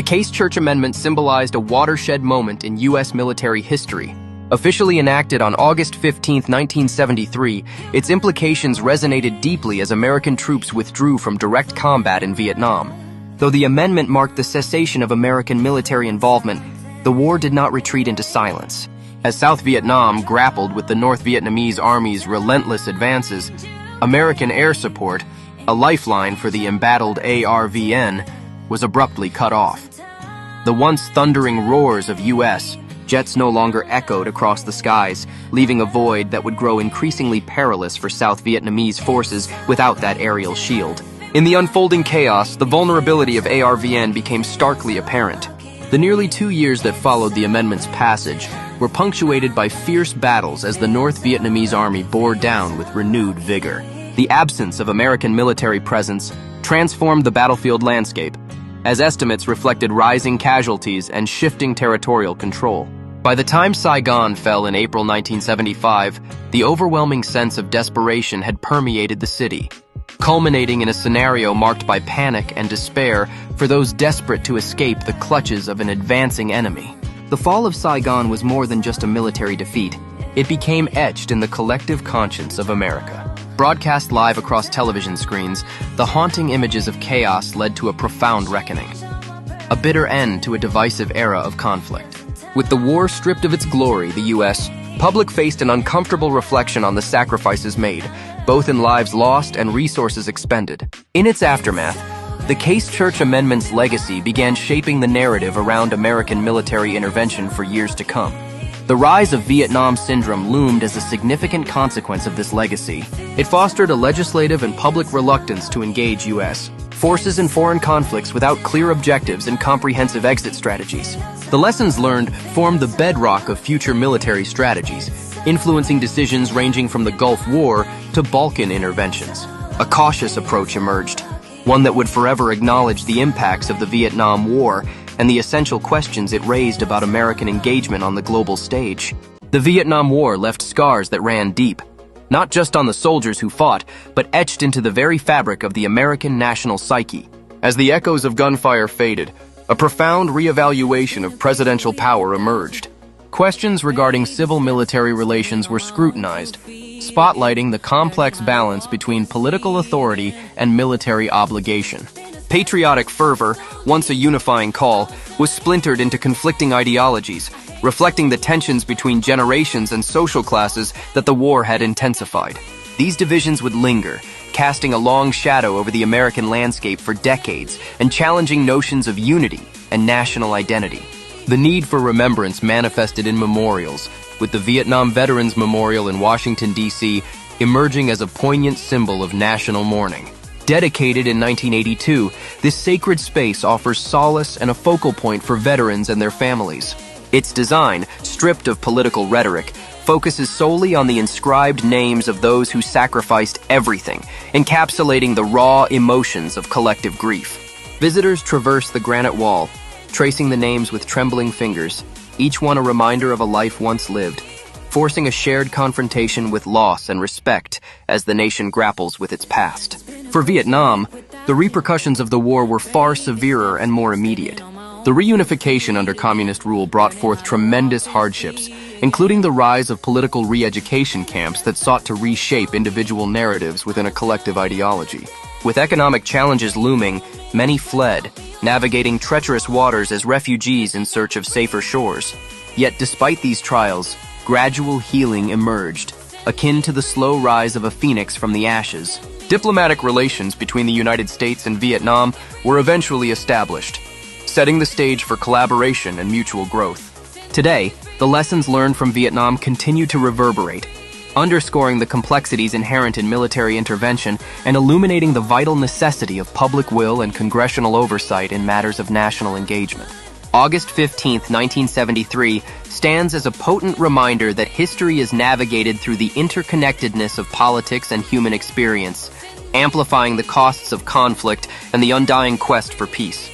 The Case Church Amendment symbolized a watershed moment in U.S. military history. Officially enacted on August 15, 1973, its implications resonated deeply as American troops withdrew from direct combat in Vietnam. Though the amendment marked the cessation of American military involvement, the war did not retreat into silence. As South Vietnam grappled with the North Vietnamese Army's relentless advances, American air support, a lifeline for the embattled ARVN, was abruptly cut off. The once thundering roars of U.S. jets no longer echoed across the skies, leaving a void that would grow increasingly perilous for South Vietnamese forces without that aerial shield. In the unfolding chaos, the vulnerability of ARVN became starkly apparent. The nearly 2 years that followed the amendment's passage were punctuated by fierce battles as the North Vietnamese Army bore down with renewed vigor. The absence of American military presence transformed the battlefield landscape, as estimates reflected rising casualties and shifting territorial control. By the time Saigon fell in April 1975, the overwhelming sense of desperation had permeated the city, culminating in a scenario marked by panic and despair for those desperate to escape the clutches of an advancing enemy. The fall of Saigon was more than just a military defeat. It became etched in the collective conscience of America. Broadcast live across television screens, the haunting images of chaos led to a profound reckoning, a bitter end to a divisive era of conflict. With the war stripped of its glory, the U.S. public faced an uncomfortable reflection on the sacrifices made, both in lives lost and resources expended. In its aftermath, the Case Church Amendment's legacy began shaping the narrative around American military intervention for years to come. The rise of Vietnam syndrome loomed as a significant consequence of this legacy. It fostered a legislative and public reluctance to engage U.S. forces in foreign conflicts without clear objectives and comprehensive exit strategies. The lessons learned formed the bedrock of future military strategies, influencing decisions ranging from the Gulf War to Balkan interventions. A cautious approach emerged, one that would forever acknowledge the impacts of the Vietnam War and the essential questions it raised about American engagement on the global stage. The Vietnam War left scars that ran deep, not just on the soldiers who fought, but etched into the very fabric of the American national psyche. As the echoes of gunfire faded, a profound reevaluation of presidential power emerged. Questions regarding civil-military relations were scrutinized, spotlighting the complex balance between political authority and military obligation. Patriotic fervor, once a unifying call, was splintered into conflicting ideologies, reflecting the tensions between generations and social classes that the war had intensified. These divisions would linger, casting a long shadow over the American landscape for decades and challenging notions of unity and national identity. The need for remembrance manifested in memorials, with the Vietnam Veterans Memorial in Washington, D.C. emerging as a poignant symbol of national mourning. Dedicated in 1982, this sacred space offers solace and a focal point for veterans and their families. Its design, stripped of political rhetoric, focuses solely on the inscribed names of those who sacrificed everything, encapsulating the raw emotions of collective grief. Visitors traverse the granite wall, tracing the names with trembling fingers, each one a reminder of a life once lived, forcing a shared confrontation with loss and respect as the nation grapples with its past. For Vietnam, the repercussions of the war were far severer and more immediate. The reunification under communist rule brought forth tremendous hardships, including the rise of political re-education camps that sought to reshape individual narratives within a collective ideology. With economic challenges looming, many fled, navigating treacherous waters as refugees in search of safer shores. Yet despite these trials, gradual healing emerged, akin to the slow rise of a phoenix from the ashes. Diplomatic relations between the United States and Vietnam were eventually established, setting the stage for collaboration and mutual growth. Today, the lessons learned from Vietnam continue to reverberate, underscoring the complexities inherent in military intervention and illuminating the vital necessity of public will and congressional oversight in matters of national engagement. August 15, 1973, stands as a potent reminder that history is navigated through the interconnectedness of politics and human experience, amplifying the costs of conflict and the undying quest for peace.